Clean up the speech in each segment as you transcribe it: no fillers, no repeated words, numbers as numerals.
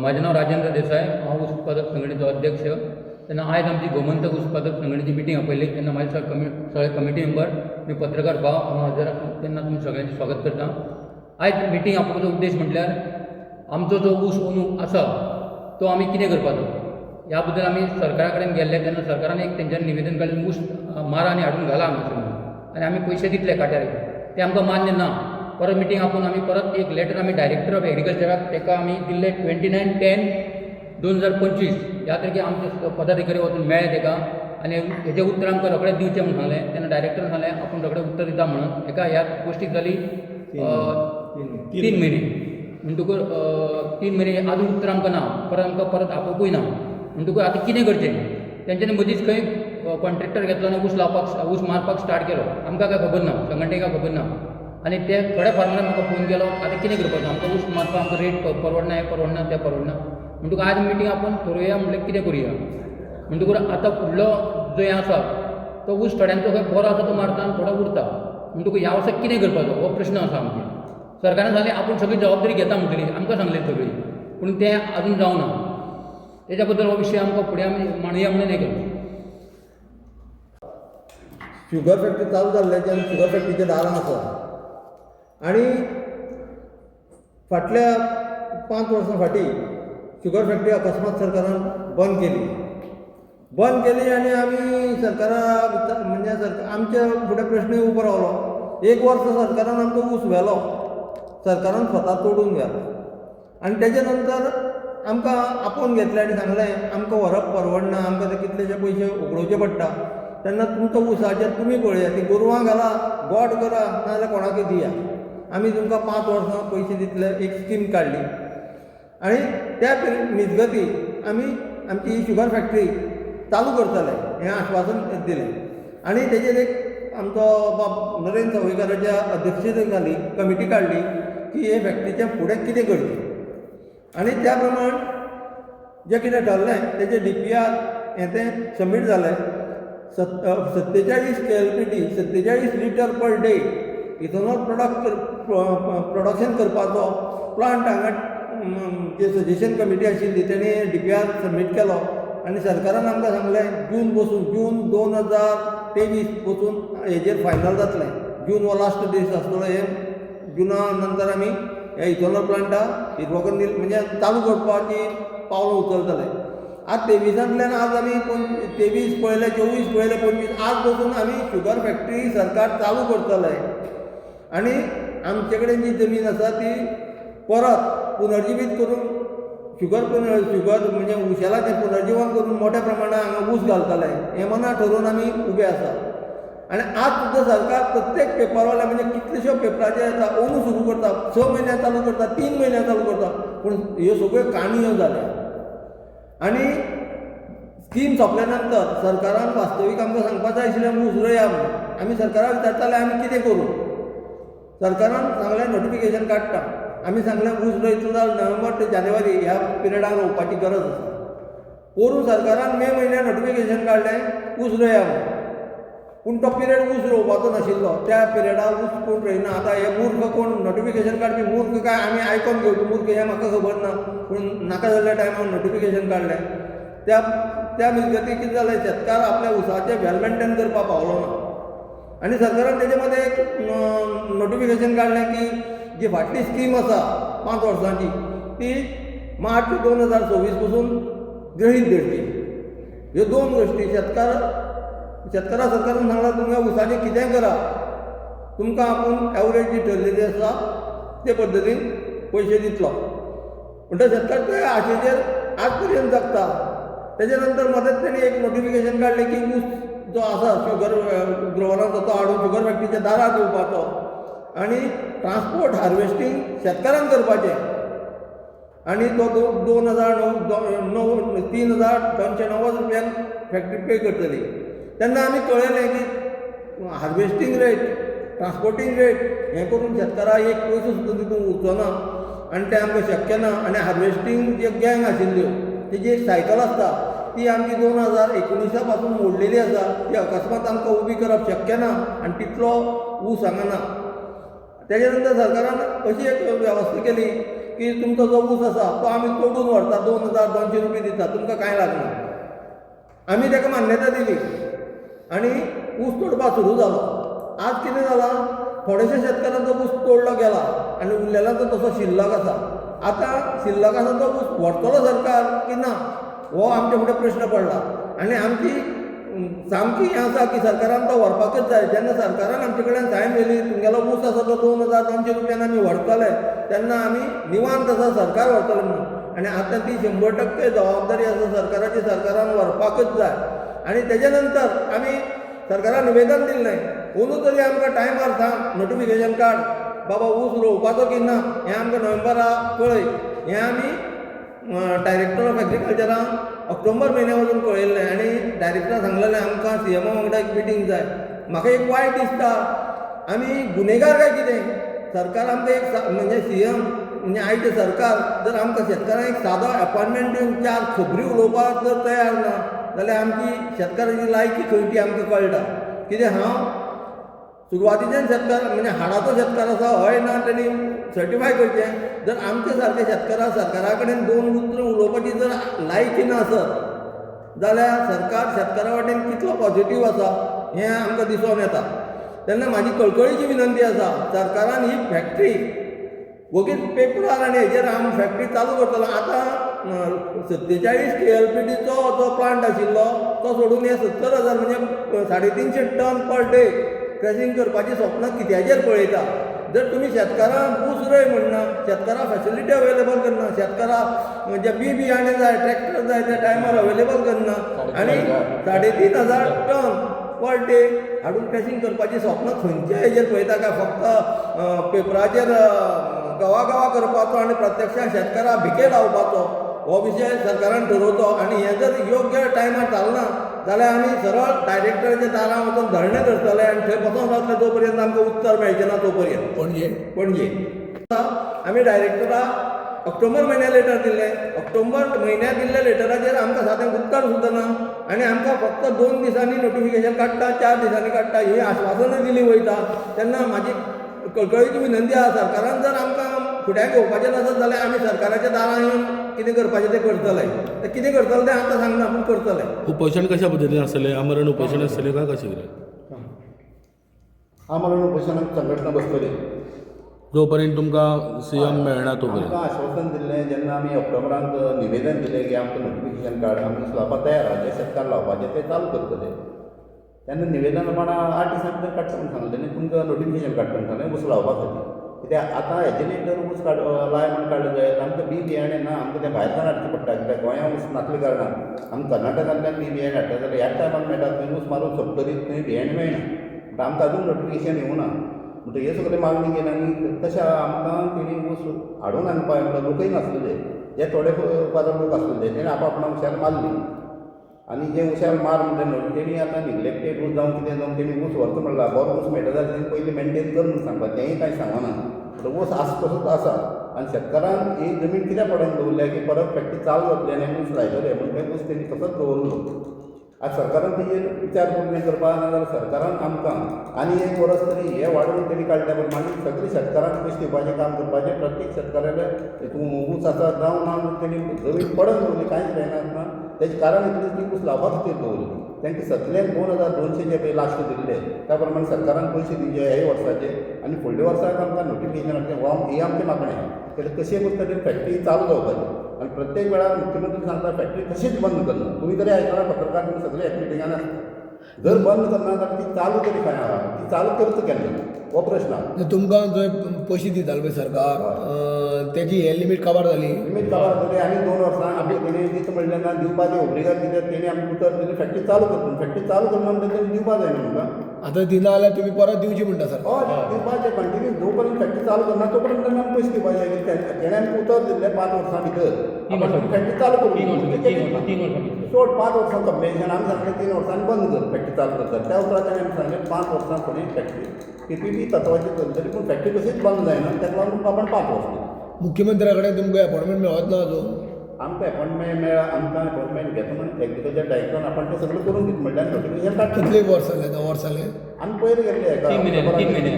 माझे नाव राजेंद्र देसाय, हांव ऊस उत्पादक संघटनेचो अध्यक्ष. तेन्ना आयज आमची गोमंतक ऊस उत्पादक संघटनेची मिटींग आपयली. तेन्ना म्हाजे सगळे कमिटी मेंबर आनी पत्रकार भाव हांगा हजर आसूं तेन्ना तुमचें सगळ्यांचें स्वागत करता. आयज मिटींग आपोवपाचो उद्देश म्हटल्यार आमचो जो ऊस अंदू आसा तो आमी कितें करपाचो ह्या बद्दल आमी सरकारा कडेन गेल्ले. तेन्ना सरकारान एक तेंच्यानी निवेदन काडलें, ऊस मारा आनी हाडून घाला हांगासर म्हणून, आनी आमी पयशे दितले काट्यार. ते आमकां मान्य ना. परत मिटींग आपोवन आमी परत एक लेटर आमी डायरेक्टर ऑफ एग्रीकल्चराक तेका आमी दिल्ले 29/10/2025 ह्या तारखेक आमचे पदाधिकारी वचून मेळ्ळे तेका, आनी हेजें उत्तर आमकां रोखडेंच दिवचें म्हणून सांगलें. तेन्ना डायरेक्टरान सांगलें आपूण रोखडें उत्तर दिता म्हणून. एका ह्या गोश्टीक जाली 3 म्हयने. म्हणटकूच 3 म्हयने आजून उत्तर आमकां ना, परत आपोवपूय ना. म्हणटकूच आतां कितें करचें? तेंच्यांनी मदींच खंय कॉन्ट्रॅक्टर घेतलो आनी ऊस मारपाक स्टार्ट केलो. आमकां काय खबर ना, संघटनेक काय खबर ना. आनी ते थोड्या फार्मरान म्हाका फोन केलो, आतां कितें करपाचें? आमकां ऊस मारपाक आमकां रेट परवडना, हें परवडना, तें परवडना. म्हणटकूच आयज मिटींग आपोवन थारोवया म्हणलें कितें करुया. म्हणटकूच आतां फुडलो जो हें आसा तो ऊस थोड्यांचो खंय बरो आसा तो मारता आनी थोडो उरता. म्हणटकूच ह्या वर्साक कितें करपाचो हो प्रश्न आसा आमचें. सरकारान सांगलें आपूण सगळी जबाबदारी घेता म्हणटली, आमकां सांगलें सगळी, पूण तें आजून जावना. तेज्या बद्दल हो विशय आमकां फुडें आमी मांडुया म्हणून हें केलो. शुगर फॅक्टरी चालू जाल्ल्याच्यान शुगर फॅक्टरीच्या दारान आसा आनी फाटल्या 5 वर्सां फाटीं शुगर फॅक्टरी अकस्मात सरकारान बंद केली आनी आमी सरकाराक म्हणजे आमच्या फुडें प्रश्न उबो रावलो. 1 वर्स सरकारान आमचो ऊस व्हेलो, सरकारान स्वता तोडून व्हेलो आनी तेजे नंतर आमकां आपोवन घेतलें आनी सांगलें आमकां व्हरप परवडना, आमकां ते कितलेशे पयशे उगडोवचे पडटा. तेन्ना तुमचो ऊसाचेर तुमी पळया, ती गोरवां घाला, गोठ करा, नाजाल्यार कोणाकय दिया, आमी तुमकां 5 वर्सां पयशे दितले. एक स्कीम काडली आनी त्या मजगती आमी आमची ही शुगर फॅक्टरी चालू करतले हें आश्वासन दिलें. आनी तेजेर एक आमचो बाब नरेंद्र सावयकाराच्या अध्यक्षतेखाली कमिटी काडली की हे फॅक्टरीच्या फुडें कितें करचें. आनी त्या प्रमाण जें कितें ठरलें तेजें DPR हें तें सबमीट जालें. 47 KLPD 47 litre per day ethanol production करपाचो प्लांट हांगा जे सजेशन कमिटी आशिल्ली तेणी DPR सबमीट केलो आनी सरकारान आमकां सांगलें जून 2023 पसून हेजेर फायनल जातलें. जून हो लास्ट दीस आसतलो. हे जुना नंतर आमी ह्या इथेनॉल प्लांटा हिरवोकंदील म्हणजे चालू करपाची पावलां उचलतले. आज 23तल्यान आज आमी 23 पळयले, 24 पळयले, 25 आज पसून आमी शुगर फॅक्टरी सरकार चालू करतले. आनी आमचे कडेन जी जमीन आसा ती परत पुनर्जिवीत करून शुगर म्हणजे उशेलाचें पुनर्जीवन करून मोठ्या प्रमाणात हांगा ऊस घालतले हें मनां ठरोवन आमी उबे आसा. आनी आज सुद्दां सरकार प्रत्येक पेपरवाल्या म्हणजे कितलेश्यो पेपराचेर येता अंदू सुरू करता, 6 म्हयन्यां चालू करता, 3 म्हयन्यां चालू करता, पूण ह्यो सगळ्यो काणयो जाल्या. आनी स्कीम सोंपल्या नंतर सरकारान वास्तवीक आमकां सांगपाक जाय आशिल्लें ऊस रोया म्हणून. आमी सरकाराक विचारताले आमी कितें करूं. सरकारान सांगलें नोटिफिकेशन काडटा. आमी सांगलें ऊस रोयतलो जाल्यार नोव्हेंबर ते जानेवारी ह्या पिरियडाक रोवपाची गरज आसा. पोरून सरकारान मे म्हयन्याक नोटिफिकेशन काडलें ऊस रोया म्हणून, पूण तो पिरियड ऊस रोवपाचो नाशिल्लो. त्या पिरियडाक ऊस कोण रोयना. आतां हे मूर्ख कोण नोटिफिकेशन काडपी मूर्ख काय आमी आयकोन घेवपी मूर्ख हें म्हाका खबर ना, पूण नाका जाल्ल्या टायमार नोटिफिकेशन काडलें. त्या मजगती कितें जालें, शेतकार आपल्या ऊसाचें वेल मेंटेन करपाक पावलो ना. आनी सरकारान तेजे मदें एक नोटिफिकेशन काडलें की जी फाटली स्कीम आसा 5 वर्सांची ती मार्च 2024 पसून गृहीत धरची. ह्यो 2 गोश्टी शेतकारा सरकारान सांगलां तुमकां ऊसाचें कितेंय करा, तुमकां आपूण एवरेज जी ठरलेली आसा ते पद्दतीन पयशे दितलो. म्हणटच शेतकार त्या आशेचेर आज पर्यंत जगता. तेजे नंतर मदेंच तेणी एक नोटिफिकेशन काडलें की ऊस जो आसा शुगर ग्रोवरांचो तो हाडून शुगर फॅक्टरीच्या दारार येवपाचो आनी ट्रान्सपोर्ट हार्वेस्टींग शेतकारान करपाचें. आनी तो 3,290 रुपयांक फॅक्टरी पे करतली. तेन्ना आमी कळयलें की हार्वेस्टींग रेट, ट्रान्सपोर्टींग रेट हें करून शेतकाराक एक पयसो सुद्दां तितून उरचो ना आनी तें आमकां शक्य ना. आनी हार्वेस्टींग ज्यो गँग आशिल्ल्यो तेजी एक सायकल आसता ती आमची 2019 पासून मोडलेली आसा. ती अकस्मात आमकां उबी करप शक्य ना आनी तितलो ऊस हांगा ना. तेजे नंतर सरकारान अशी एक वेवस्था केली की तुमचो जो ऊस आसा तो आमी तोडून व्हरता 2200 रुपये दिता तुमकां कांय लागना आमी ताका मान्यता दिली आनी ऊस तोडपाक सुरू जालो आज कितें जालां थोडेशे शेतकारांचो ऊस तोडलो गेला आनी उरलेल्यांचो तसो शिल्लक आसा आतां शिल्लक आसा तो ऊस व्हरतलो सरकार की ना हो आमचे फुडें प्रश्न पडला आनी आमची सामकी हें आसा की सरकारान तो व्हरपाकच जाय जेन्ना सरकारान आमचे कडेन सायन केली तुमगेलो ऊस आसा तो 2200 रुपयान आमी व्हरतले तेन्ना आमी निवांत आसा सरकार व्हरतले म्हणून आनी आतां ती 100% जबाबदारी आसा सरकाराची सरकारान व्हरपाकच जाय आनी तेजे नंतर आमी सरकारान निवेदन दिल्लें अंदू तरी आमकां टायमार सांग नोटिफिकेशन काड बाबा ऊस रोवपाचो की ना हें आमकां नोव्हेंबराक कळय हें आमी डायरेक्टर ऑफ एग्रीकल्चराक ऑक्टोबर म्हयन्या वचून कळयल्लें आनी डायरेक्टरान सांगलेलें आमकां सीएमा वांगडा एक मिटींग जाय म्हाका एक वायट दिसता आमी गुन्हेगार काय कितें सरकार आमकां एक म्हणजे सीएम म्हणजे आयचें सरकार जर आमकां शेतकारांक एक सादो अपॉयंटमेंट दिवन 4 खबरी उलोवपाक जर तयार ना जाल्यार आमची शेतकाराची लायकी खंय ती आमकां कळटा कितें हांव सुरवातीच्यान शेतकार म्हणजे हाडाचो शेतकार आसा हय ना तेणी सर्टिफाय करचें जर आमचे सारके शेतकारा सरकारा कडेन 2 उतरां उलोवपाची जर लायकी नासत जाल्यार सरकार शेतकारा वाटेन कितलो पॉझिटीव आसा हें आमकां दिसून येता तेन्ना म्हाजी कळकळीची विनंती आसा सरकारान ही फॅक्टरी वगीच पेपरार आनी हेजेर आमी फॅक्टरी चालू करतलो आतां 47 KLPDचो जो प्लांट आशिल्लो तो सोडून हे 70,000 म्हणजे 350 टन पर डे क्रॅशिंग करपाची स्वप्नां कित्याचेर पळयता जर तुमी शेतकारांक ऊस रोय म्हणना शेतकारांक फॅसिलिटी अवेलेबल करना शेतकारांक म्हणजे बियाणे जाय ट्रॅक्टर जाय त्या टायमार अवेलेबल करना आनी 3,500 टन पर डे हाडून क्रॅशिंग करपाची स्वप्नां खंयच्या हेजेर पळयता काय फक्त पेपराचेर गांवा करपाचो आनी प्रत्यक्षांत शेतकाराक भिके लावपाचो हो विशय सरकारान ठरोवचो आनी हें जर योग्य टायमार जालना जाल्यार आमी सरळ डायरेक्टराच्या दारां वचून धरणे धरतले आनी थंय बसून रावतले तो पर्यंत आमकां उत्तर मेळचें ना तो पर्यंत पणजे आमी डायरेक्टराक ऑक्टोबर म्हयन्या लेटर दिल्लें ऑक्टोबर म्हयन्या दिल्ल्या लेटराचेर आमकां सादें उत्तर सुद्दां ना आनी आमकां फक्त 2 दिसांनी नोटिफिकेशन काडटा 4 दिसांनी काडटा ही आश्वासनां दिली वयता तेन्ना म्हाजी कळकळीची विनंती आसा सरकारान जर आमकां फुड्यान घेवपाचें नसत जाल्यार आमी सरकाराच्या दारां येवन कितें करपाचें तें करतले तें कितें करतले तें आतां सांगना पूण करतले उपोशण कशा पद्दतीन आसतलें आमरण उपोशण आसतलें काय कशें कितें आमरण उपोशणाक संघटना बसतली जो पर्यंत तुमकां सीएम मेळना तो पर्यंत आमकां आश्वासन दिल्लें जेन्ना आमी ऑक्टोबरांत निवेदन दिलें की आमकां नोटिफिकेशन कार्ड आमी लावपाक तयार आहा जे शेतकार लावपाचें तें चालू करतले तेन्ना निवेदन प्रमाण 8 दिसां भितर काडटा म्हूण सांगलें आनी तुमकां नोटिफिकेशन काडटा म्हूण सांगलें ऊस लावपा खातीर कित्याक आतां हेजे जर ऊस लाय म्हूण काडलें जायत आमकां बियाणे ना आमकां तें भायर हाडचें पडटा कित्याक गोंयांत ऊस नासल्या कारणान आमी कर्नाटकांतल्यान बियाणे हाडटा जाल्यार ह्याच टायमार मेळटा थंय ऊस मारून सोंपतरीत थंय बियाणे मेळना पूण आमकां अजून नोटिफिकेशन येवना म्हणटकीर हे सगळे मागणी केली आनी तशें आमकां तेणी ऊस हाडून हाडपा लोकय नासलेले जे थोडे फार लोक आसलेले तेणी आपणाक हुशार मारली आनी जे हुशार मार म्हणटा तेणी आतां निग्लेक्टेड ऊस जावं कितें जावं तेणी ऊस व्हरता म्हणला बरो ऊस मेळटा जाल्यार तेणी पयलीं मेनटेन कर म्हणून सांगता तेंय कांय सांगना ऊस आसा तसोच आसा आनी शेतकारान ही जमीन कित्याक पडोवन दवरल्या की परत फॅक्टरी चालू जातली आनी ऊस लायतले म्हणून ते ऊस तेणी तसोच दवरलो आज सरकारान तेजेर विचार करून करपा ना जाल्यार सरकारान आमकां आनी एक वर्स तरी हे वाडोवन तेणी काडल्या प्रमाणे सगळे शेतकारांक पयशे दिवपाचें काम करपाचें प्रत्येक शेतकाराले ऊस आसा जावं ना तेणी जमीन पडोवन दवरली कांयच जायना तेजें कारण इतलें ती ऊस लावपा खातीर दवरली तांकां सगळ्यांक 2200 जे पळय लास्ट दिल्ले त्या प्रमाणे सरकारान पयशे दिवचे हे वर्साचे आनी फुडल्या वर्साक आमकां नोटिफिकेशन ही आमची मागणी कित्याक कशें करता तें फॅक्टरी चालू जावपाची आनी प्रत्येक वेळार मुख्यमंत्री सांगता फॅक्टरी तशीच बंद करना तुमी तरी आयकला पत्रकार तुमी सगळे एक मिटिंगान आसता जर बंद करना जाल्यार ती चालू तरी खंय आहा ती चालू करता केन्ना हो प्रश्न आहा तुमकां जंय पयशे दितालो पळय सरकार तेजी हे लिमीट कवर जाली लिमीट कवर जाली आनी 2 वर्सां आमी तेणी दिता म्हणलें ना दिवपाचें ओब्रिगार कित्याक तेणी आमी उतर दिली फॅक्टरी चालू करता फॅक्टरी चालू करना म्हणटा तेणी दिवपा जायना तुमकां आतां दिना जाल्यार तुमी परत दिवची म्हणटा सर हय दिवपाचें कंटिन्यू जो पर्यंत फॅक्टरी चालू करना तो पर्यंत आमी पयशे दिवपाचे तेणे आमकां उतर दिल्लें 5 वर्सां भितर फॅक्टरी चालू करून सोड 5 वर्सां कंपेन्सेशन आमी सांगलें 3 वर्सांनी बंद कर फॅक्टरी चालू करता त्या उपरांत तेणे आमी सांगलें 5 वर्सां फुडें फॅक्टरी PPP तत्वाची करतली पूण फॅक्टरी कशीच बंद जायना ताका लागून तुमकां आपण 5 वर्सां मुख्यमंत्र्या कडेन तुमकां अपॉयंटमेंट मेळत ना अजून आमकां अपॉयंटमेंट मेळ्ळा आमकां अपॉयंटमेंट घेता म्हणून एग्रीकल्चर डायरेक्टरान आपण तें सगळें करून दिता म्हणल्यार नोटिफिकेशन काडटा कितले वर्स जाले 9 वर्स जाले आमी पयलीं गेल्ले तीन महिने.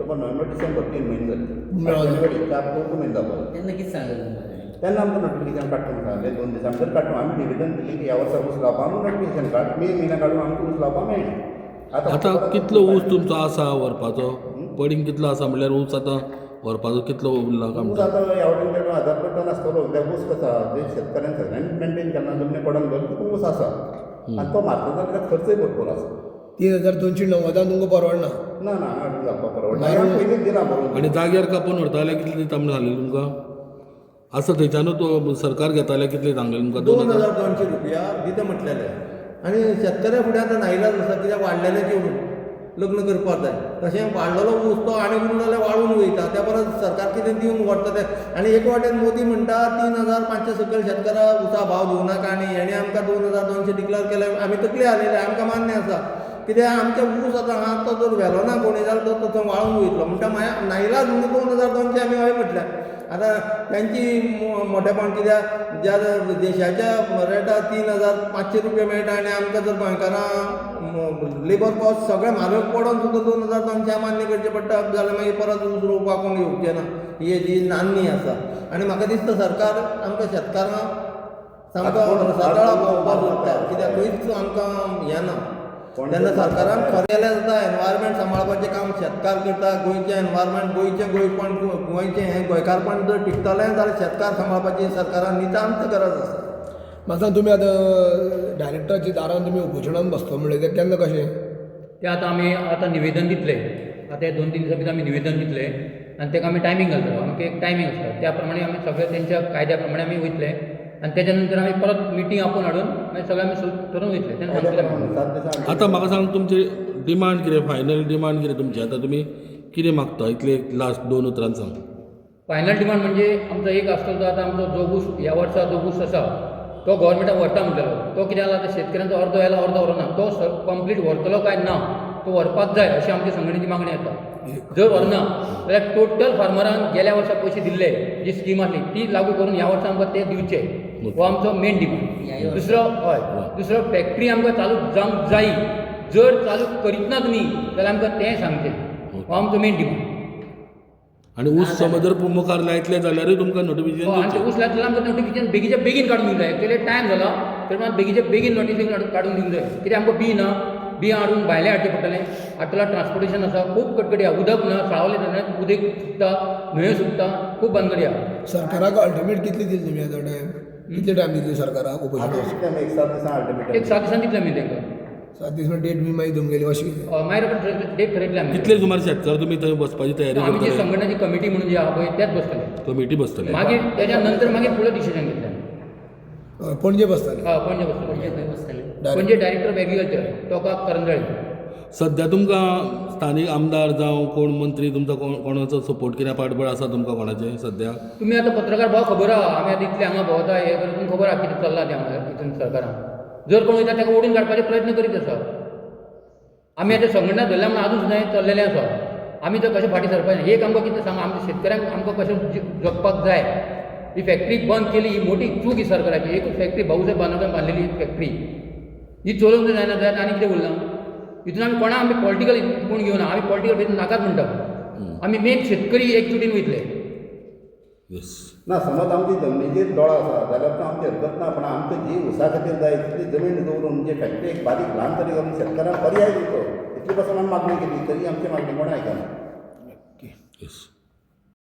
ऑक्टोबर नोव्हेंबर डिसेंबर 3 म्हयने मेळो. जाले जानेवारी 4 म्हयने जावपाक तेन्ना कितें सांगलें तुमकां तेन्ना आमकां नोटिफिकेशन काडटा म्हणून सांगलें 2 दिसां भितर काडटा आमी निवेदन दिलें की ह्या वर्सा ऊस लावपा आमी नोटिफिकेशन काड मे म्हयन्या काडून आमकां ऊस लावपा मेळना आतां ऑक्टोबराक कितलो ऊस तुमचो आसा व्हरपाचो पडींग कितलो आसा म्हणल्यार ऊस आतां व्हरपाचो कितलो उरला काय ऊस म्हणटा आतां एवढे 1000 टन आसतलो कित्याक ऊस कसा जे शेतकऱ्यांक सगळ्यांनी मेंटेन केन्ना जमनी पडन घालून तितून ऊस आसा आनी तो मारता कित्याक खर्चय भरपूर आसा 3290 तुमकां परवडना. ना ना हाडून जावपा परवडना हांवें पयलींच दिला बरोबर आनी जाग्यार कापून व्हरता जाल्यार कितले दिता म्हणून सांगलें तुमकां आसा थंयच्यानूच तो सरकार घेता जाल्यार कितले सांगलें तुमकां 2200 रुपया दिता म्हटलेले आनी शेतकऱ्या फुडें आतां नाइलाज आसा कित्याक वाडलेले जेवण लग्न करपाक जाय तशें वाडलेलो ऊस तो आनी उरलो जाल्यार वाळून वयता त्या परस सरकार कितें दिवंक व्हरता तें आनी एक वाटेन मोदी म्हणटा 3500 सकयल शेतकारां उसा भाव दिवं नाका आनी हेणें आमकां 2200 डिक्लेअर केले आमी तकले आलेले आमकां मान्य आसा कित्याक आमचे ऊस आतां आहा तो जर व्हेलो ना कोणी जाल्यार तो थंय वाळून वयतलो म्हणटा नाइलाज म्हणून 2200 आमी हय म्हटल्यार आतां त्यांची मोठेपण कित्याक ज्या देशाच्या रेटार 3500 रुपया मेळटा आनी आमकां जर गोंयकारां लेबर कॉस्ट सगळें म्हारग पडोन सुद्दां 2200 मान्य करचें पडटा जाल्यार मागीर परत ऊस रोवपाक कोण येवचें ना ही जी नान्नी आसा आनी म्हाका दिसता सरकार आमकां शेतकारांक सामको सकाळां भोंवपाक सोदता कित्याक खंयच आमकां हें ना तेन्ना सरकारान खरें जाल्यार जाता एनवायरमेंट सांबाळपाचें काम शेतकार करता गोंयचें एनवायरमेंट गोंयचें गोंयपण गोंयचें हें गोंयकारपण जर टिकतलें जाल्यार शेतकार सांबाळपाची सरकारान नितांत गरज आसा. म्हाका सांग तुमी आतां डायरेक्टराची दारान तुमी उपोशणान बसतो म्हणलें तें केन्ना कशें तें आतां आमी आतां निवेदन दितले आतां 2-3 दिसां भितर आमी निवेदन दितले आनी तेका आमी टायमींग घालतलो आमकां एक टायमींग आसता त्या प्रमाणे आमी सगळे तेंच्या कायद्या प्रमाणे आमी वयतले आनी तेच्या नंतर आमी परत मिटींग आपोवन हाडून मागीर सगळे आमी ठरोवन वयतले तेन्ना सांगतले आमी. 7 दिसां आतां म्हाका सांग तुमची डिमांड कितें फायनल डिमांड कितें तुमची आतां तुमी कितें मागता इतले लास्ट 2 उतरान सांग. फायनल डिमांड म्हणजे आमचो एक आसतलो तो आतां आमचो जो ऊस ह्या वर्सा जो ऊस आसा तो गव्हर्मेंटाक व्हरता म्हणलेलो तो कितें जाला आतां शेतकऱ्यांचो अर्दो आयला अर्दो व्हरना तो कंप्लीट व्हरतलो काय ना तो व्हरपाक जाय अशी आमची संघटनेची मागणी आसा. जर व्हरना जाल्यार टोटल फार्मरांक गेल्या वर्सा पयशे दिल्ले जी स्कीम आसली ती लागू करून ह्या वर्सा आमकां ते दिवचे हो आमचो मेन डिमांड. दुसरो फॅक्टरी आमकां चालू जावंक जायी जर चालू करीत ना तुमी जाल्यार आमकां तें सांगचें हो आमचो मेन डिमांड. आनी ऊस समज जर मुखार लायतले जाल्यारूय तुमकां नोटिफिकेशन आनी दिवचें. ऊस लायतलो आमकां नोटिफिकेशन बेगीच्या बेगीन काडून दिवंक जाय एक्चुअली टायम जाला तर मात बेगीच्या बेगीन नोटिफिकेशन काडून दिवंक जाय कित्याक आमकां बी ना बी हाडून भायले हाडचें पडटलें हाडटलो ट्रान्सपोर्टेशन आसा खूब कटकटी आहा उदक ना साळवले जाल्यार उदक सुकता न्हंयो सुकता खूब भानगडी आहा. सरकाराक अल्टिमेट कितली दिली तुमी आतां टायम कितले टायम दितले सरकाराक उपोशणाक एक 7 दिसां अल्टिमेट एक 7 दिसांनी दितले आमी तांकां 7 दीस डेट बी मागीर तुमगेली अशी मागीर आपण डेट ठरयतले आमी कितले सुमार शेतकार तुमी थंय बसपाची तयारी आमी जी करतले संघटनाची कमिटी म्हणून जी आहा पळय त्याच बसतले कमिटी बसतले मागीर त्याच्या नंतर मागीर फुडें डिसिजन घेतलें पणजे बसताले पणजे बसतले खंय बसतले पणजे डायरेक्टर ऑफ एग्रीकल्चर टोका करंजळी. सध्या तुमकां स्थानीक आमदार जावं कोण मंत्री तुमचो कोणाचो सपोर्ट कितें पाठबळ आसा तुमकां कोणाचें सध्या तुमी आतां पत्रकार भाव खबर आहा आमी आतां इतले हांगा भोंवता हे करून तुमकां खबर आहा कितें चल्लां तें हांगा हितून सरकारान जर कोण वयता ताका ओडून काडपाचे प्रयत्न करीत आसा. आमी आतां संघटना धरल्या म्हणून आजून सुद्दां हें चल्लेलें आसा आमी तर कशें फाटीं सरपाचें ना. एक आमकां कितें सांगा आमच्या शेतकऱ्यांक आमकां कशें जगपाक जाय ही फॅक्टरी बंद केली ही मोठी चूक ही सरकाराची. एकूच फॅक्टरी भाऊसाहेब बांदोड्यान बांदलेली ही फॅक्टरी ही चलोवंक जायना जायत आनी कितें उरलां हितून आमी कोणा आमी पॉलिटिकल कोण घेवना आमी पॉलिटिकल भितर नाकाच म्हणटा आमी मेन शेतकरी एकजुटीन वयतले. येस ना समज आमची जमनीचेर दोळो आसा जाल्यार तो आमची हरकत ना पण आमकां जी उसा खातीर जाय तितली जमीन दवरून म्हणजे फॅक्टरी एक बारीक ल्हान तरी करून शेतकारांक पर्याय दिवचो इतली पासून आमी मागणी केली तरी आमची मागणी कोणें आयकना. येस